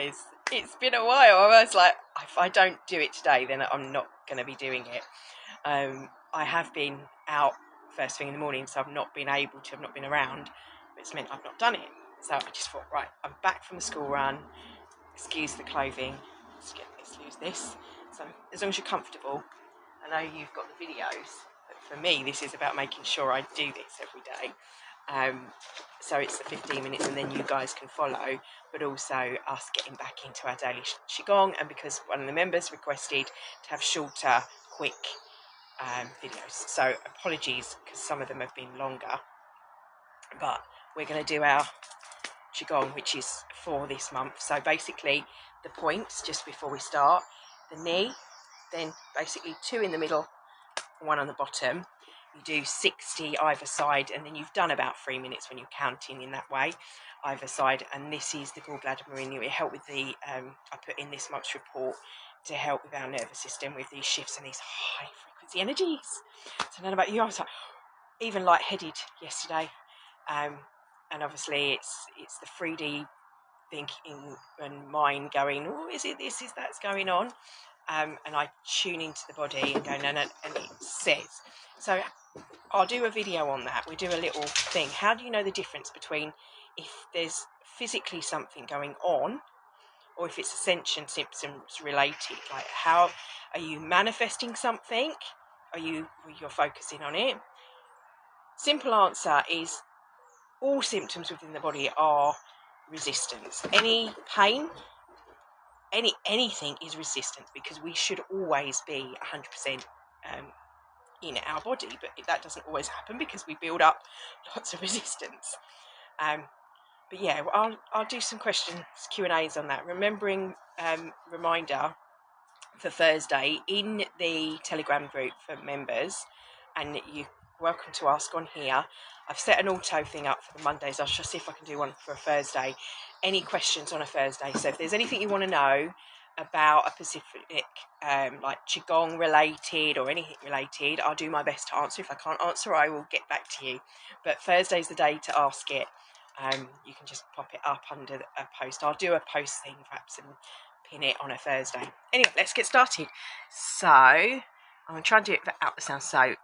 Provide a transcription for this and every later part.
guys. It's been a while. I was like, if I don't do it today, then I'm not going to be doing it. I have been out first thing in the morning, so I've not been able to, I've not been around, but it's meant I've not done it. So I just thought, right, I'm back from the school run. Excuse the clothing. Let's use this. So as long as you're comfortable, I know you've got the videos, but for me, this is about making sure I do this every day. So it's the 15 minutes and then you guys can follow, but also us getting back into our daily Qigong, and because one of the members requested to have shorter, quick videos. So apologies because some of them have been longer, but we're going to do our Qigong, which is for this month. So basically the points just before we start, the knee, then basically 2 in the middle, 1 on the bottom. You do 60 either side, and then you've done about 3 minutes when you're counting in that way, either side. And this is the gallbladder meridian. It helped with the, I put in this month's report to help with our nervous system with these shifts and these high frequency energies. So I don't know about you, I was like, even lightheaded yesterday. And obviously it's the 3D thinking and mind going, oh, is it this, is that's going on? And I tune into the body and go, no, and it says. So I'll do a video on that. We do a little thing. How do you know the difference between if there's physically something going on or if it's ascension symptoms related? Like, how are you manifesting something? You're focusing on it? Simple answer is all symptoms within the body are resistance. Any pain, anything is resistance, because we should always be 100% in our body, but that doesn't always happen because we build up lots of resistance. But yeah, I'll do some questions, Q&As on that. Reminder for Thursday in the Telegram group for members, and you're welcome to ask on here. I've set an auto thing up for the Mondays. I shall see if I can do one for a Thursday. Any questions on a Thursday? So if there's anything you want to know about a specific like Qigong related or anything related, I'll do my best to answer. If I can't answer, I will get back to you. But Thursday's the day to ask it. You can just pop it up under a post. I'll do a post thing perhaps and pin it on a Thursday. Anyway, let's get started. So I'm going to try and do it without the sound, so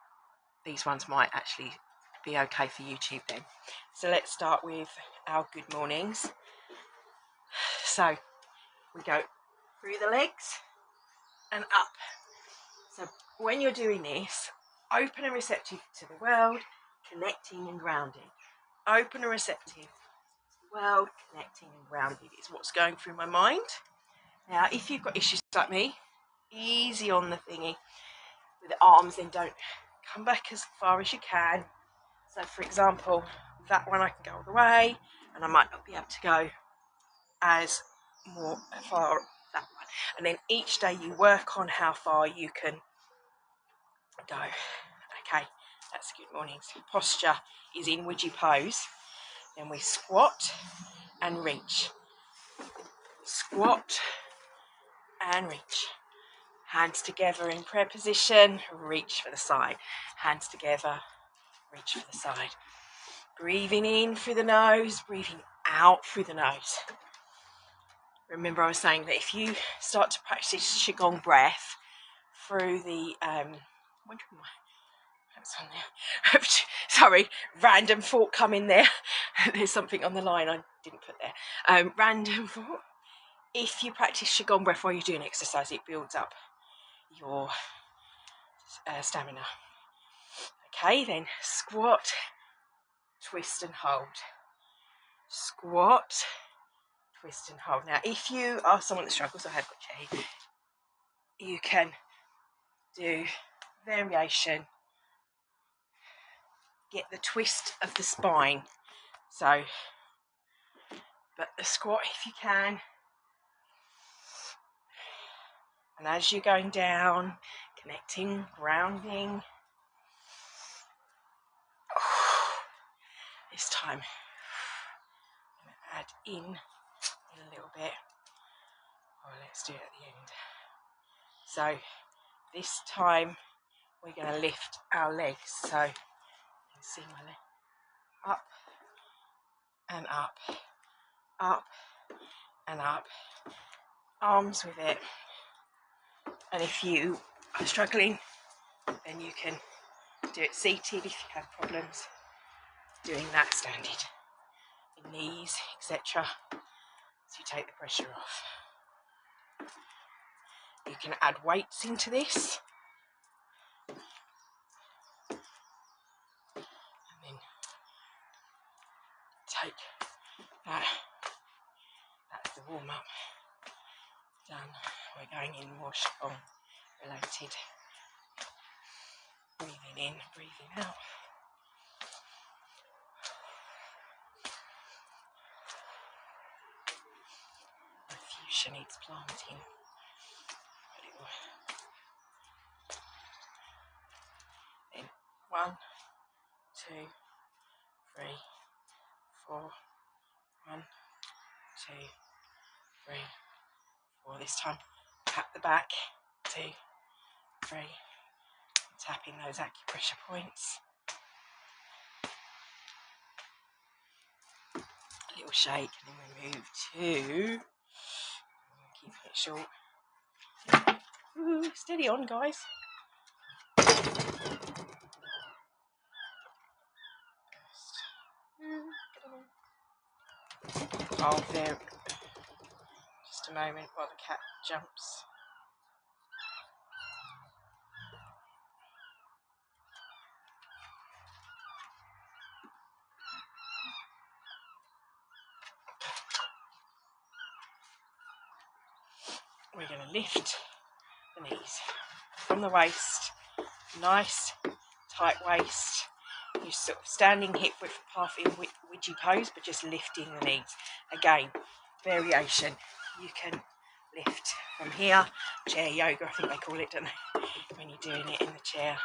these ones might actually be okay for YouTube then. So let's start with our good mornings. So we go through the legs and up. So when you're doing this, open and receptive to the world, connecting and grounding. Open and receptive to the world, connecting and grounding is what's going through my mind. Now, if you've got issues like me, easy on the thingy with the arms, then don't come back as far as you can. So for example, that one I can go all the way, and I might not be able to go as far that one. And then each day you work on how far you can go. Okay, that's good morning. So posture is in Ouija pose. Then we squat and reach. Squat and reach. Hands together in prayer position, reach for the side. Hands together, reach for the side. Breathing in through the nose, breathing out through the nose. Remember, I was saying that if you start to practice Qigong breath through the, that's on there. Sorry, random thought coming there. There's something on the line I didn't put there. Random thought. If you practice Qigong breath while you're doing exercise, it builds up your stamina. Okay, then squat, twist and hold. Squat, twist and hold. Now, if you are someone that struggles, I have got you here, you can do variation, get the twist of the spine. So, but the squat if you can. And as you're going down, connecting, grounding. This time, I'm going to add in a little bit. Oh, let's do it at the end. So this time we're going to lift our legs. So you can see my leg up and up, up and up, arms with it. And if you are struggling, then you can do it seated if you have problems doing that standing. In knees, etc. So you take the pressure off. You can add weights into this. And then take that. That's the warm up. Done. We're going in more Qigong related. Breathing in, breathing out. My fuchsia needs planting. Then 1, 2, 3, 4. 1, 2, 3, 4. This time, tap the back. 2, 3. Tapping those acupressure points. A little shake, and then we move to. Keeping it short. Ooh, steady on, guys. Oh, there. Just a moment while the cat jumps. We're going to lift the knees from the waist. Nice, tight waist. You're sort of standing hip width apart in widgie pose, but just lifting the knees. Again, variation. You can lift from here. Chair yoga, I think they call it, don't they? When you're doing it in the chair.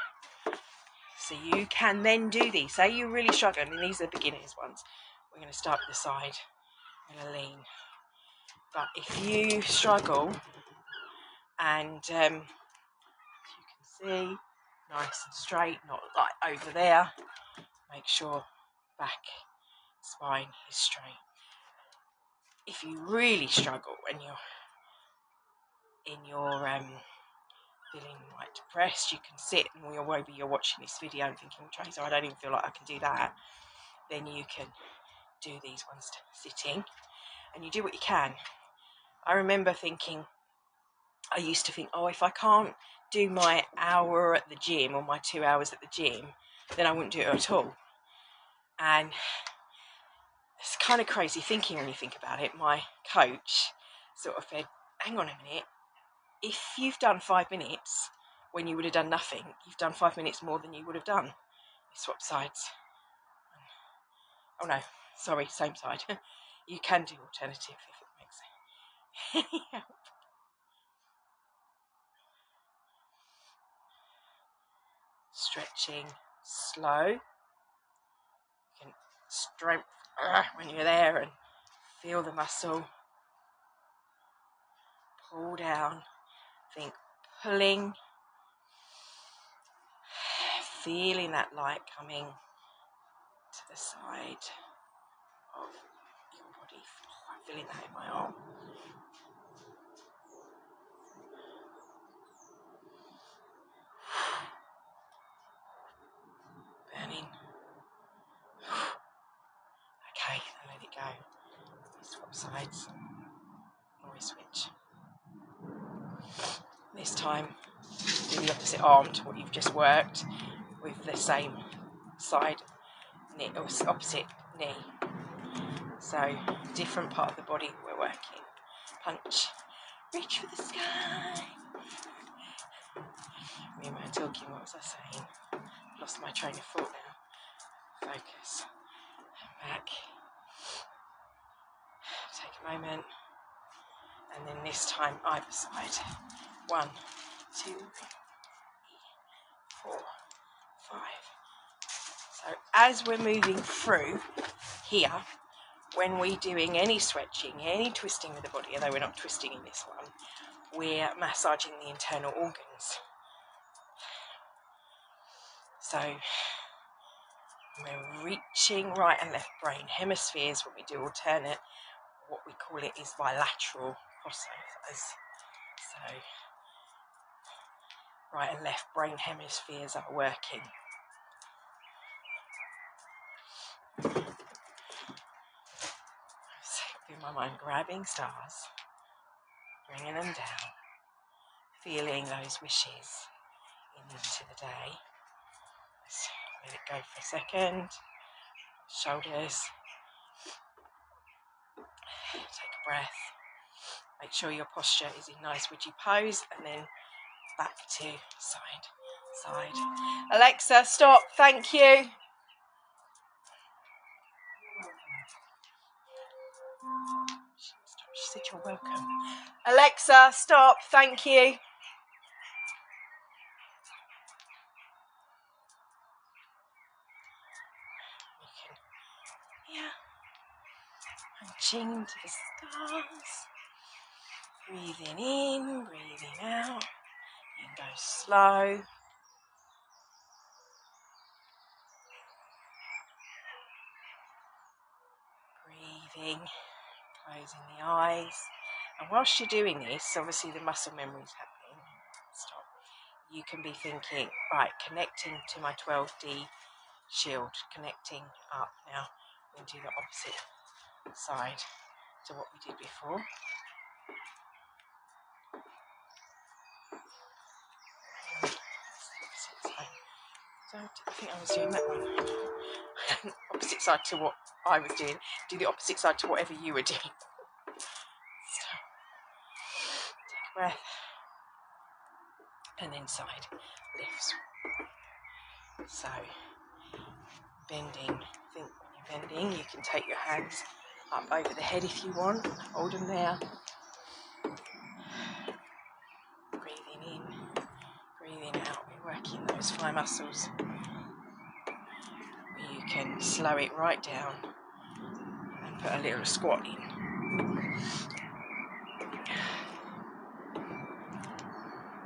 So you can then do these. Say you're really struggling, and these are the beginners ones. We're going to start with the side. I'm going to lean. But if you struggle, and you can see, nice and straight, not like over there. Make sure back, spine is straight. If you really struggle and you're feeling like depressed, you can sit, and maybe you're watching this video and thinking, Tracer, I don't even feel like I can do that. Then you can do these ones sitting, and you do what you can. I remember thinking, I used to think, oh, if I can't do my hour at the gym or my 2 hours at the gym, then I wouldn't do it at all. And it's kind of crazy thinking when you think about it. My coach sort of said, hang on a minute, if you've done 5 minutes when you would have done nothing, you've done 5 minutes more than you would have done. You swap sides. Oh no, sorry, same side. You can do alternative if it makes any help. Stretching slow. You can stroke when you're there and feel the muscle. Pull down. Think pulling. Feeling that light coming to the side of your body. Oh, I'm feeling that in my arm. Burning. Okay, then let it go. Swap sides. Or we switch. This time, do the opposite arm to what you've just worked with the same side knee, or opposite knee. So, different part of the body we're working. Punch. Reach for the sky. Me and my talking, what was I saying? Lost my train of thought now. Focus. Back. Take a moment. And then this time, either side. 1, 2, 3, 4, 5. So as we're moving through here, when we're doing any stretching, any twisting of the body, although we're not twisting in this one, we're massaging the internal organs. So we're reaching right and left brain hemispheres when we do alternate. what we call it is bilateral crossovers. So right and left brain hemispheres are working. So in my mind, grabbing stars, bringing them down, feeling those wishes into the day. Let's let it go for a second. Shoulders. Take a breath. Make sure your posture is in nice witchy pose, and then back to side, side. Alexa, stop. Thank you. She said you're welcome. Alexa, stop. Thank you. Yeah. Punching to the stars. Breathing in, breathing out. You can go slow. Breathing, closing the eyes. And whilst you're doing this, obviously the muscle memory is happening. Stop. You can be thinking, right, connecting to my 12D shield, connecting up. Now we're going to do the opposite side to what we did before. I think I was doing that one. Opposite side to what I was doing. Do the opposite side to whatever you were doing. So, take a breath. And then side lifts. So, bending. Think when you're bending, you can take your hands up over the head if you want. Hold them there. Breathing in, breathing out. We're working those thigh muscles. You can slow it right down and put a little squat in.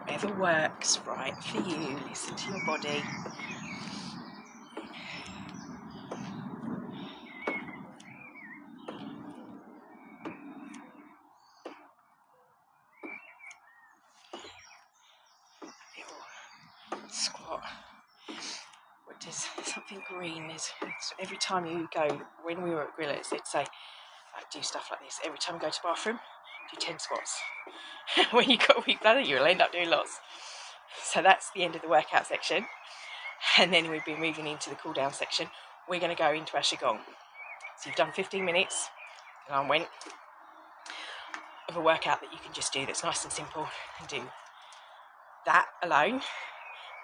Whatever works right for you, listen to your body. Little squat. What does something green is? Every time you go, when we were at Grillers, they'd say, like, do stuff like this. Every time you go to the bathroom, do 10 squats. When you've got a weak bladder, you'll end up doing lots. So that's the end of the workout section. And then we've been moving into the cool down section. We're going to go into our Qigong. So you've done 15 minutes, and I went, of a workout that you can just do that's nice and simple and do that alone.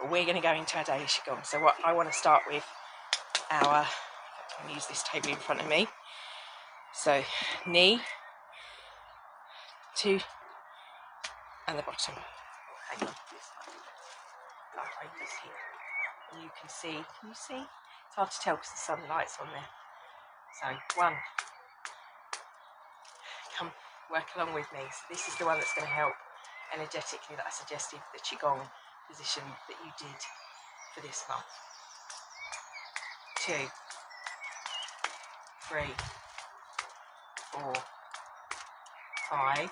But we're going to go into our daily Qigong. So what I want to start with I'm going to use this table in front of me. So knee, two, and the bottom. Hang on. Right this here. And you can see? It's hard to tell because the sunlight's on there. So 1. Come work along with me. So this is the one that's going to help energetically that I suggested, the Qigong position that you did for this month. 2, 3, 4, 5.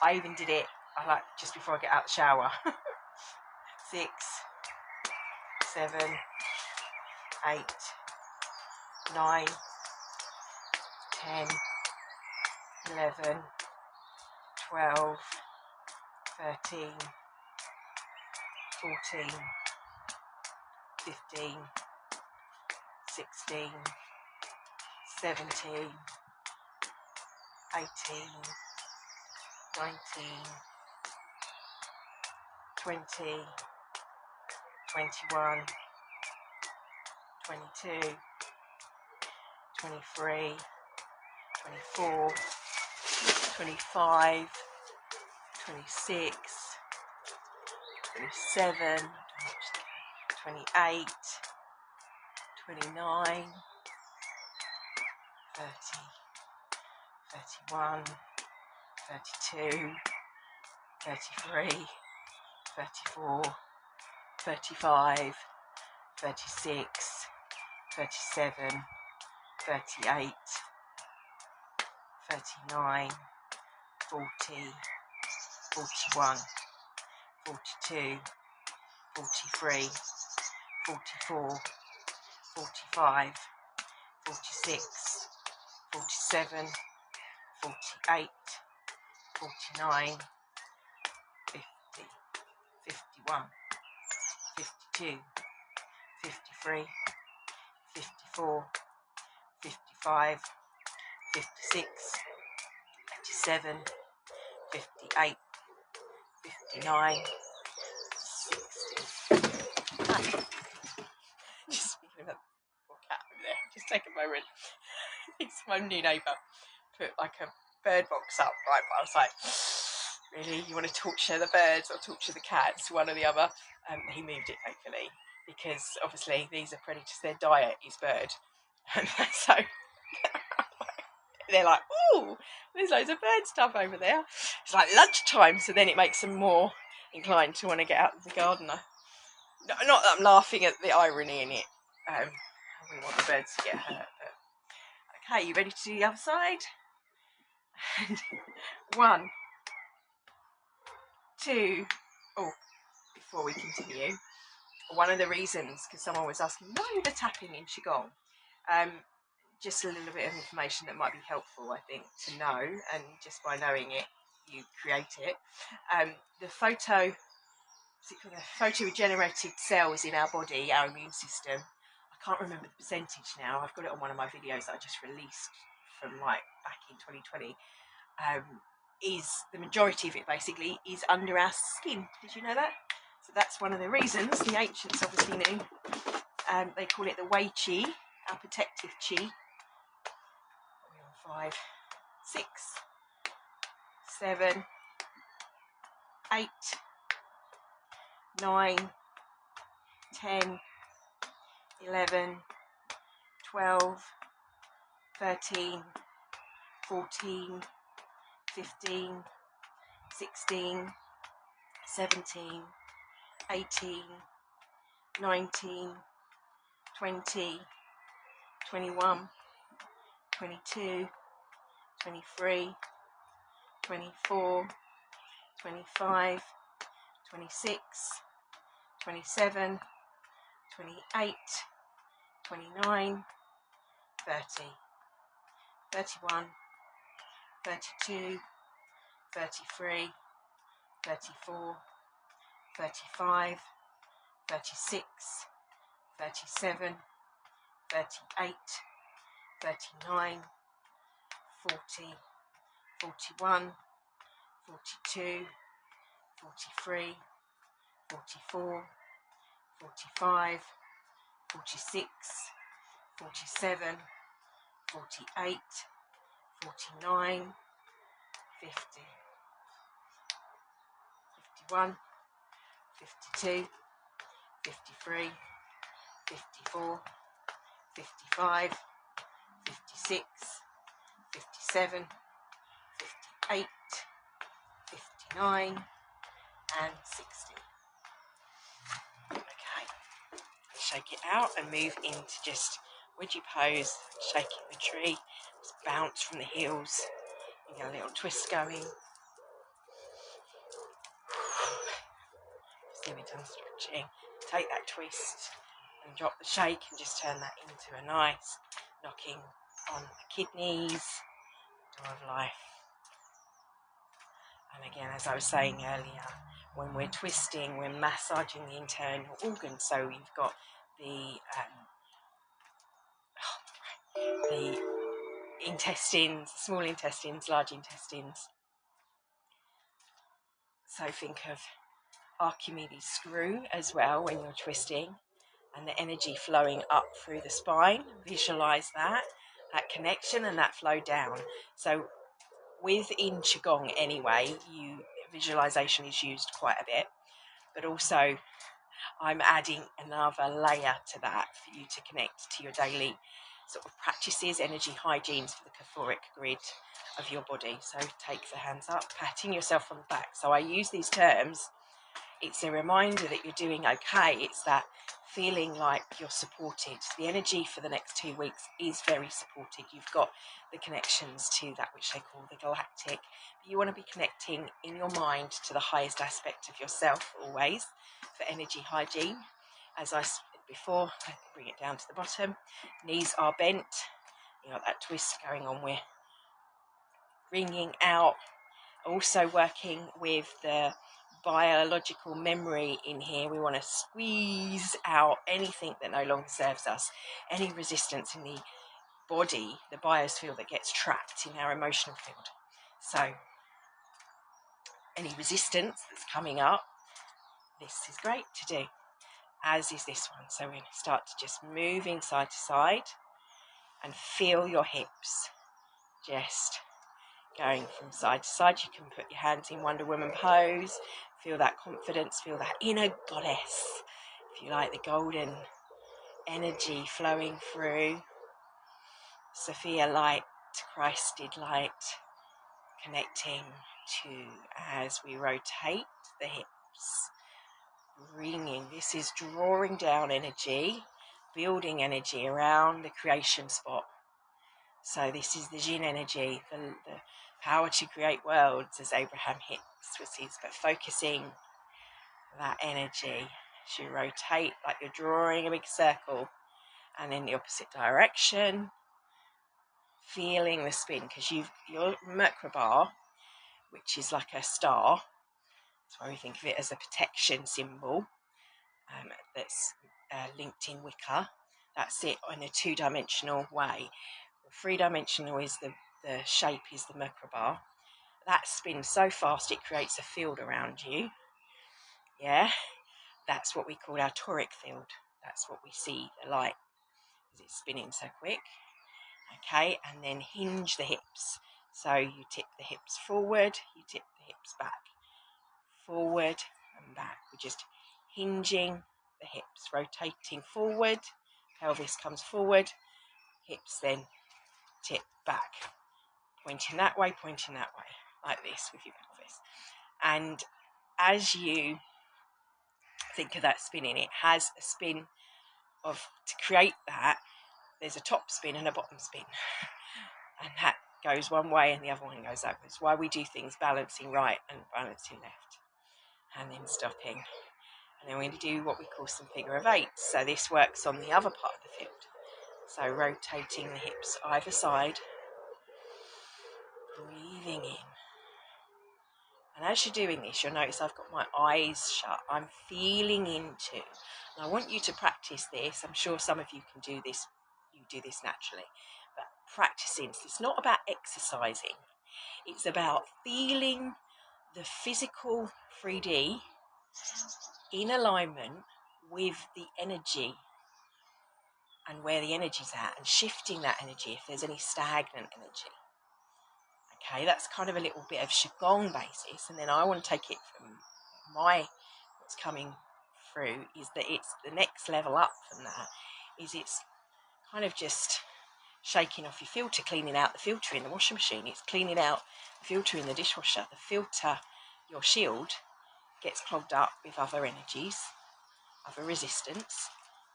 I even did it, I like just before I get out the shower. 6, 7, 8, 9, 10, 11, 12, 13, 14, 15, 16, 17, 18, 19, 20, 21, 22, 23, 24, 25, 26, 27, 28, 29, 30, 31, 32, 33, 34, 35, 36, 37, 38, 39, 40, 41, 42, 43, 44, 45, 46, 47, 48, 49, 50, 51, 52, 53, 54, 55, 56, 57, 58, 59, 60. Just speaking of that poor cat over there, just take a moment. It's my new neighbour put like a bird box up, right? But I was like, really, you want to torture the birds or torture the cats, one or the other? He moved it, thankfully, because obviously these are predators. Their diet is bird, and so they're like, ooh, there's loads of bird stuff over there. It's like lunchtime, so then it makes them more inclined to want to get out of the garden. Not that I'm laughing at the irony in it. I wouldn't want the birds to get hurt. But okay, you ready to do the other side? 1, 2. Oh, before we continue, one of the reasons, because someone was asking why the tapping in Qigong, just a little bit of information that might be helpful, I think, to know, and just by knowing it, you create it. The photo regenerated cells in our body, our immune system, I can't remember the percentage now, I've got it on one of my videos that I just released from like back in 2020, is the majority of it basically is under our skin. Did you know that? So that's one of the reasons the ancients obviously knew. They call it the Wei Qi, our protective Qi. 5, 6, 7, 8, 9, 10, 11, 12, 13, 14, 15, 16, 17, 18, 19, 20, 21, 22, 23, 24, 25, 26, 27, 28, 29, 30, 31, 32, 33, 34, 35, 36, 37, 38, 39, 40, 41, 42, 43, 44, 45, 46, 47, 48, 49, 50, 51, 52, 53, 54, 55, 56, 57, 58, 59, and 60. Okay, shake it out and move into just wedgie pose, shaking the tree, just bounce from the heels, and get a little twist going. So we've done stretching, take that twist and drop the shake and just turn that into a nice knocking on the kidneys, door of life. And again, as I was saying earlier, when we're twisting, we're massaging the internal organs. So you've got the intestines, small intestines, large intestines. So think of Archimedes' screw as well when you're twisting, and the energy flowing up through the spine. Visualize that connection and that flow down. So within Qigong anyway, visualization is used quite a bit, but also I'm adding another layer to that for you to connect to your daily sort of practices, energy hygienes for the cathoric grid of your body. So take the hands up, patting yourself on the back. So I use these terms it's a reminder that you're doing okay. It's that feeling like you're supported. The energy for the next 2 weeks is very supported. You've got the connections to that which they call the galactic. You want to be connecting in your mind to the highest aspect of yourself always for energy hygiene. As I said before, I bring it down to the bottom. Knees are bent. You know, that twist going on. We're bringing out, also working with the biological memory in here. We want to squeeze out anything that no longer serves us, any resistance in the body, the biosphere that gets trapped in our emotional field. So any resistance that's coming up, this is great to do, as is this one. So we're going to start to just moving side to side and feel your hips just going from side to side. You can put your hands in Wonder Woman pose, feel that confidence, feel that inner goddess, if you like, the golden energy flowing through. Sophia light, Christed light, connecting to, as we rotate the hips, bringing, this is drawing down energy, building energy around the creation spot. So this is the Jinn energy, the power to create worlds, as Abraham Hicks was his, but focusing that energy as you rotate like you're drawing a big circle, and in the opposite direction, feeling the spin, because your Merkaba, which is like a star, that's why we think of it as a protection symbol, that's linked in Wicca. That's it in a two-dimensional way. Three-dimensional is the shape is the Merkaba. That spins so fast it creates a field around you. Yeah, that's what we call our toric field. That's what we see, the light, because it's spinning so quick. Okay, and then hinge the hips. So you tip the hips forward, you tip the hips back, forward and back. We're just hinging the hips, rotating forward, pelvis comes forward, hips then tip back, pointing that way, like this with your pelvis. And as you think of that spinning, it has a spin of, to create that, there's a top spin and a bottom spin. And that goes one way and the other one goes upwards. Why we do things balancing right and balancing left. And then stopping. And then we're going to do what we call some figure of eights. So this works on the other part of the field. So rotating the hips either side, breathing in. And as you're doing this, you'll notice I've got my eyes shut. I'm feeling into. And I want you to practice this. I'm sure some of you can do this. You do this naturally. But practicing. It's not about exercising. It's about feeling the physical 3D in alignment with the energy and where the energy's at, and shifting that energy if there's any stagnant energy. Okay, that's kind of a little bit of Qigong basis, and then I want to take it from what's coming through is that it's the next level up from that, is it's kind of just shaking off your filter, cleaning out the filter in the washing machine. It's cleaning out the filter in the dishwasher. The filter, your shield, gets clogged up with other energies, other resistance.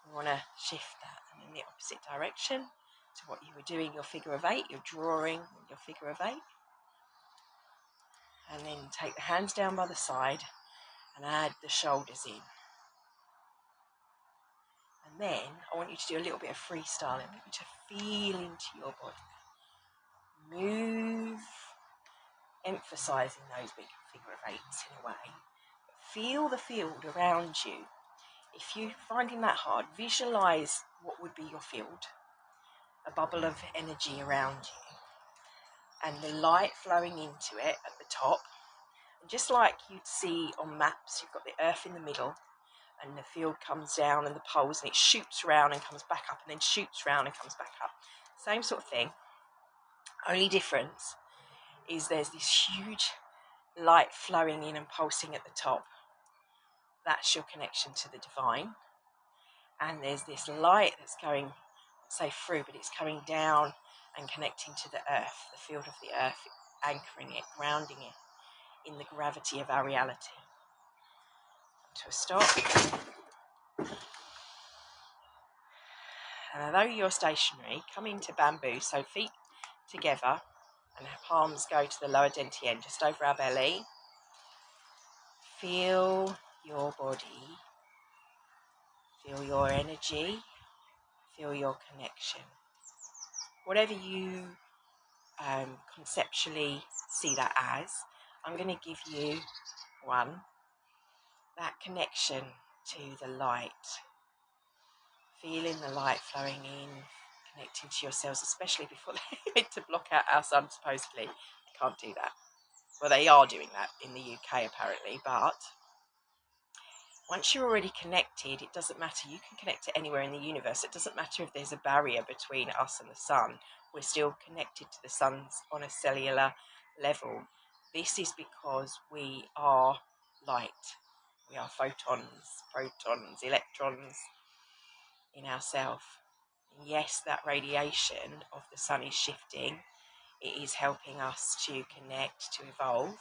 We want to shift that in the opposite direction to what you were doing, your figure of eight. You're drawing your figure of eight. And then take the hands down by the side and add the shoulders in. And then I want you to do a little bit of freestyling. I want you to feel into your body. Move, emphasising those big figure of eights in a way. Feel the field around you. If you're finding that hard, visualise what would be your field. A bubble of energy around you. And the light flowing into it at the top. And just like you'd see on maps, you've got the earth in the middle. And the field comes down and the poles, and it shoots round and comes back up, and then shoots round and comes back up. Same sort of thing. Only difference is there's this huge light flowing in and pulsing at the top. That's your connection to the divine. And there's this light that's going, say through, but it's coming down and connecting to the earth, the field of the earth, anchoring it, grounding it in the gravity of our reality. to a stop. And although you're stationary, come into bamboo, so feet together and palms go to the lower dantian, just over our belly. Feel your body, feel your energy, feel your connection. Whatever you conceptually see that as, I'm going to give you one, that connection to the light. Feeling the light flowing in, connecting to yourselves, especially before they're meant to block out our sun, supposedly. They can't do that. Well, they are doing that in the UK, apparently, but once you're already connected, it doesn't matter. You can connect to anywhere in the universe. It doesn't matter if there's a barrier between us and the sun. We're still connected to the suns on a cellular level. This is because we are light. We are photons, protons, electrons in ourselves. Yes, that radiation of the sun is shifting. It is helping us to connect, to evolve.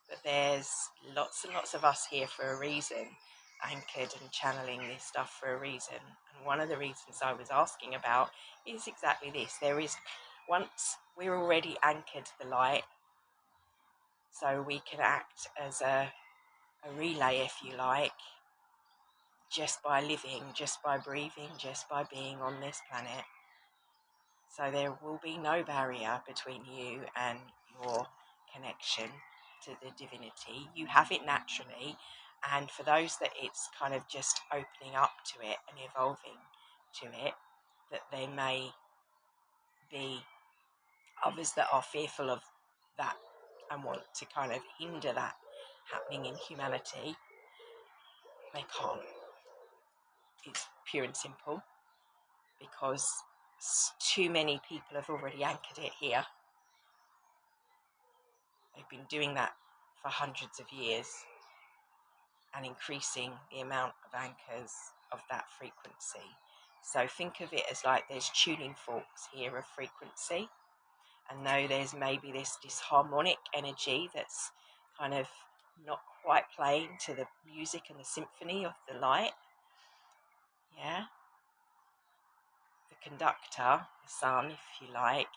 But there's lots and lots of us here for a reason, anchored and channeling this stuff for a reason. And one of the reasons I was asking about is exactly this. There is, once we're already anchored to the light, so we can act as a relay, if you like, just by living, just by breathing, just by being on this planet. So there will be no barrier between you and your connection to the divinity. You have it naturally, and for those that it's kind of just opening up to it and evolving to it, that there may be others that are fearful of that and want to kind of hinder that happening in humanity. They can't. It's pure and simple, because too many people have already anchored it here. They've been doing that for hundreds of years and increasing the amount of anchors of that frequency. So think of it as like there's tuning forks here of frequency, and though there's maybe this disharmonic energy that's kind of not quite playing to the music and the symphony of the light, yeah, the conductor, the sun, if you like,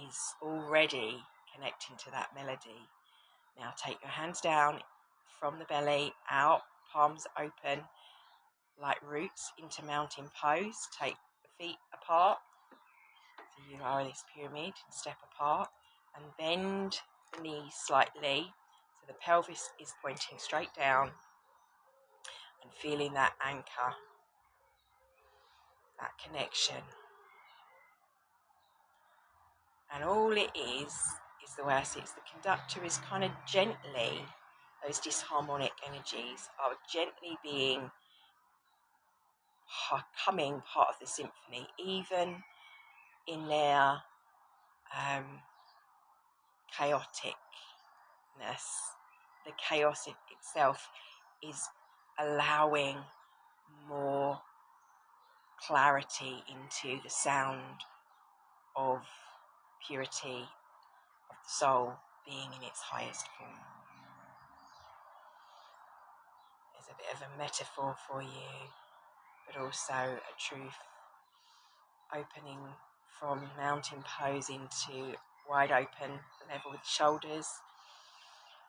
is already connecting to that melody. Now take your hands down from the belly, out, palms open, like roots into mountain pose. Take the feet apart, so you are this pyramid, and step apart, and bend the knees slightly, so the pelvis is pointing straight down, and feeling that anchor, that connection. And all it is the way I see it, the conductor is kind of gently, those disharmonic energies are gently becoming part of the symphony, even in their chaoticness. The chaos itself is allowing more clarity into the sound of purity of the soul being in its highest form. There's a bit of a metaphor for you, but also a truth, opening from mountain pose into wide open level with shoulders,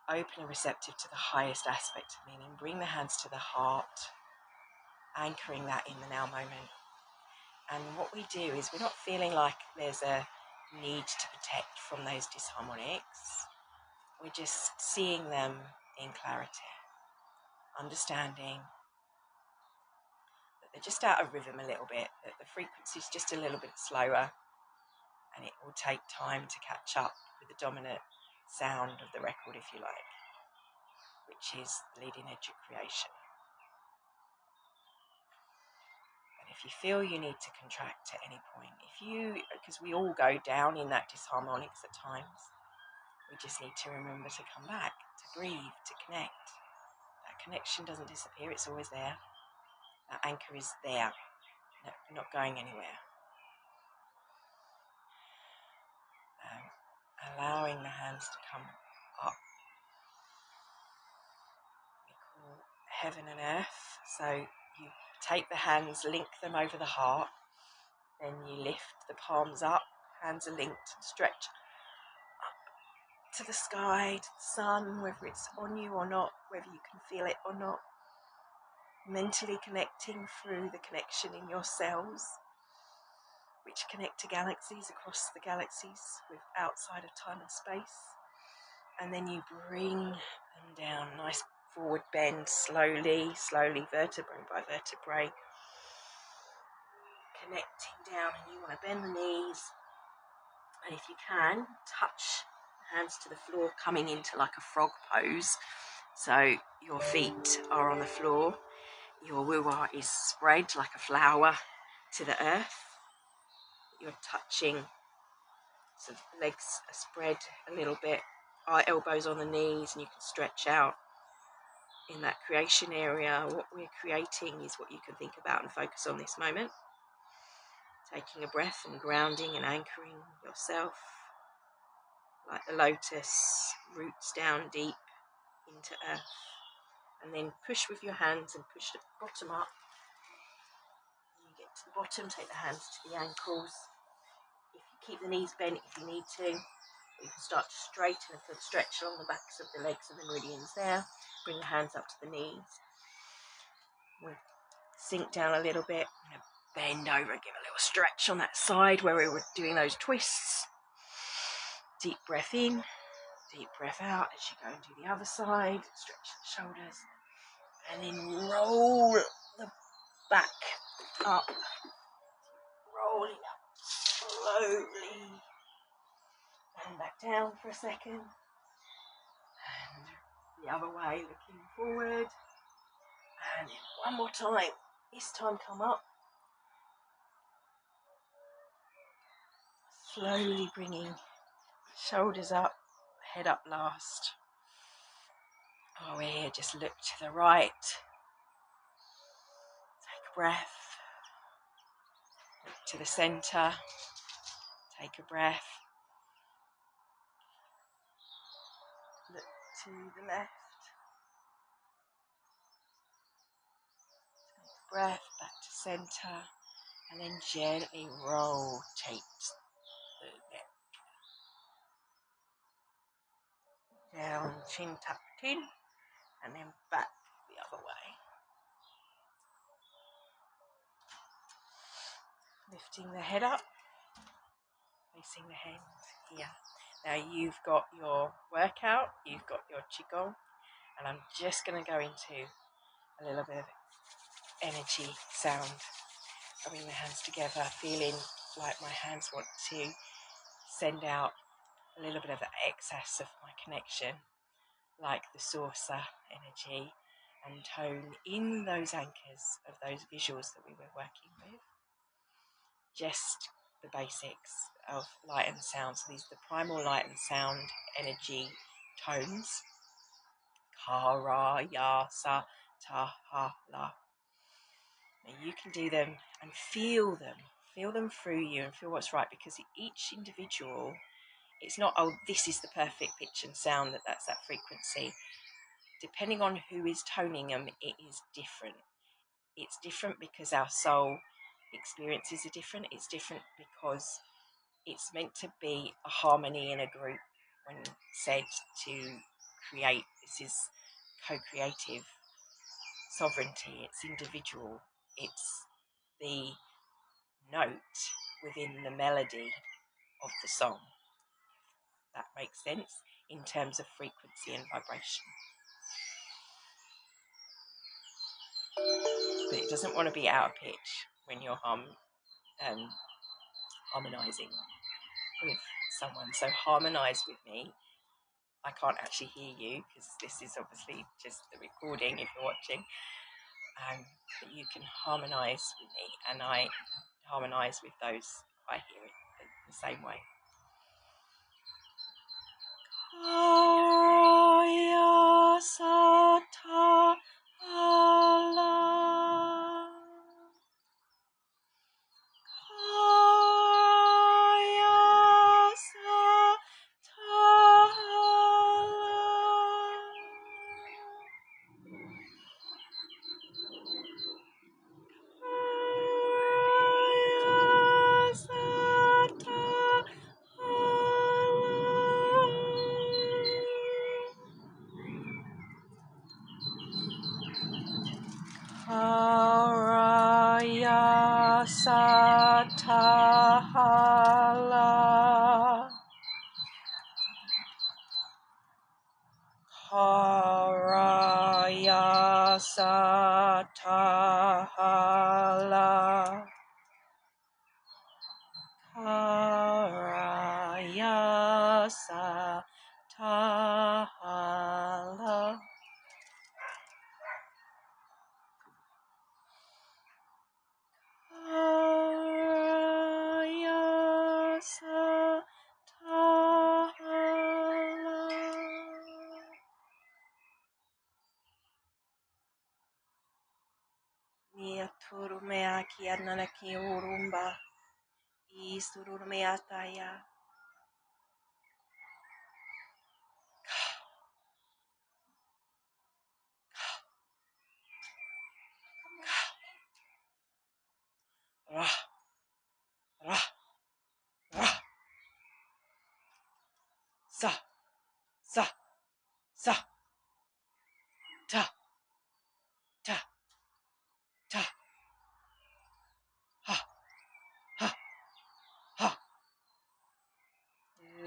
open and receptive to the highest aspect of meaning. Bring the hands to the heart, anchoring that in the now moment. And what we do is we're not feeling like there's a need to protect from those disharmonics. We're just seeing them in clarity, understanding that they're just out of rhythm a little bit, that the frequency is just a little bit slower, and it will take time to catch up with the dominant sound of the record, if you like, which is the leading edge of creation. And if you feel you need to contract at any point, because we all go down in that disharmonics at times, we just need to remember to come back, to breathe, to connect. That connection doesn't disappear, it's always there. That anchor is there, not going anywhere. Allowing the hands to come up. We call heaven and earth. So you take the hands, link them over the heart, then you lift the palms up, hands are linked, stretch up to the sky, to the sun, whether it's on you or not, whether you can feel it or not. Mentally connecting through the connection in your cells, which connect to galaxies across the galaxies with outside of time and space. And then you bring them down, nice forward bend, slowly, vertebrae by vertebrae, connecting down. And you want to bend the knees, and if you can, touch the hands to the floor, coming into like a frog pose. So your feet are on the floor, your woo-wah is spread like a flower to the earth. You're touching, so the legs are spread a little bit, our elbows on the knees, and you can stretch out in that creation area. What we're creating is what you can think about and focus on this moment. Taking a breath and grounding and anchoring yourself like the lotus, roots down deep into earth. And then push with your hands and push the bottom up. When you get to the bottom, take the hands to the ankles. If you keep the knees bent if you need to, you can start to straighten and feel stretch along the backs of the legs and the meridians there. Bring the hands up to the knees. We'll sink down a little bit. Bend over and give a little stretch on that side where we were doing those twists. Deep breath in, deep breath out as you go and do the other side. Stretch the shoulders. And then roll the back up. Rolling up slowly. And back down for a second. And the other way, looking forward. And then one more time. This time come up. Slowly bringing shoulders up, head up last. Oh, we're here, just look to the right. Take a breath. Look to the centre. Take a breath. Look to the left. Take a breath, back to centre. And then gently rotate the neck. Down, chin tucked in. And then back the other way. Lifting the head up, facing the hands here. Now you've got your workout, you've got your Qigong, and I'm just going to go into a little bit of energy sound. Rubbing the hands together, feeling like my hands want to send out a little bit of the excess of my connection, like the saucer energy, and tone in those anchors of those visuals that we were working with. Just the basics of light and sound. So these are the primal light and sound energy tones. Ka, ra, ya, sa, ta, ha, la. Now you can do them and feel them through you and feel what's right, because each individual, it's not, oh, this is the perfect pitch and sound, that's that frequency. Depending on who is toning them, it is different. It's different because our soul experiences are different. It's different because it's meant to be a harmony in a group. When said to create, this is co-creative sovereignty. It's individual. It's the note within the melody of the song. That makes sense in terms of frequency and vibration. But it doesn't want to be out of pitch when you're harmonizing with someone. So harmonize with me. I can't actually hear you because this is obviously just the recording if you're watching. But you can harmonise with me, and I harmonise with those I hear it the same way. Kaya sata ala. Kaya sata ala. Tahala. Haraya Satahala. Haraya Satahala. Haraya Satahala. Mia turumea ki anana ki urumba. Isurumea taya. Ra, ra, ra. Sa, sa, sa. Ta, ta, ta. Ha, ha, ha.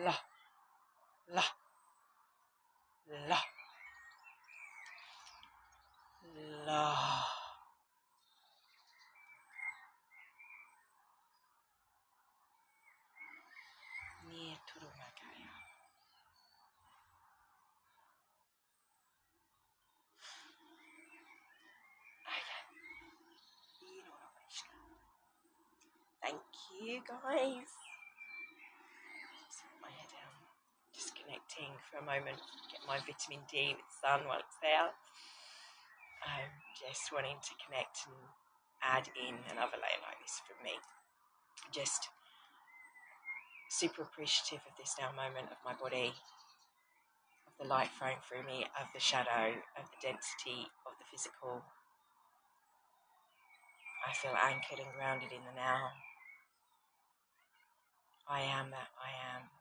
La, la, la, la. Ni turumakaya. Thank you, guys. Just put my head down. Disconnecting for a moment. Get my vitamin D with the sun while it's there. I'm just wanting to connect and add in another layer like this for me. Just super appreciative of this now moment of my body, of the light flowing through me, of the shadow, of the density of the physical. I feel anchored and grounded in the now. I am that I am.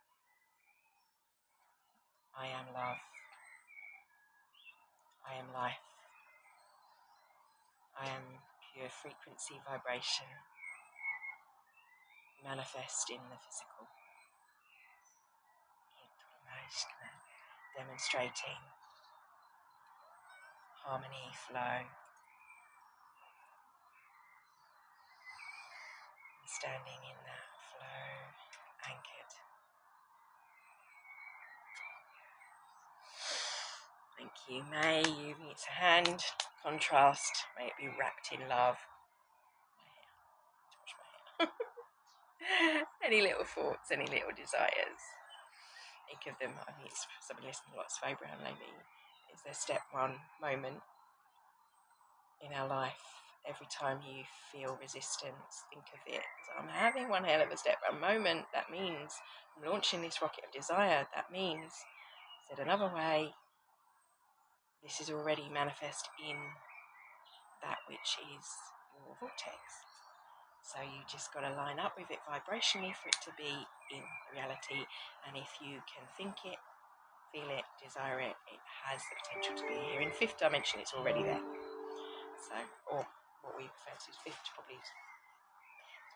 I am love. I am life. I am pure frequency vibration, manifest in the physical. Demonstrating harmony, flow, standing in that flow, anchored. Thank you. May you meet a hand, contrast, may it be wrapped in love. My hair. Any little thoughts, any little desires. Think of them. I think somebody listening to lots of Abraham lately. Is there step one moment in our life? Every time you feel resistance, think of it as I'm having one hell of a step one moment. That means I'm launching this rocket of desire. That means, said another way, this is already manifest in that which is your vortex. So you just got to line up with it vibrationally for it to be in reality. And if you can think it, feel it, desire it, it has the potential to be here. In fifth dimension, it's already there. So, or what we refer to as fifth, probably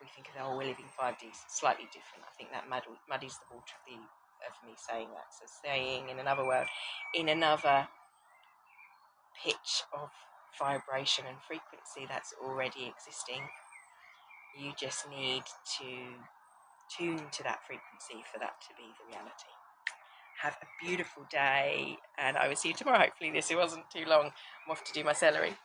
we think of, oh, we're living 5D, slightly different. I think that muddies the water of me saying that. So saying in another word, in another pitch of vibration and frequency that's already existing, you just need to tune to that frequency for that to be the reality. Have a beautiful day, and I will see you tomorrow. Hopefully this wasn't too long. I'm off to do my celery.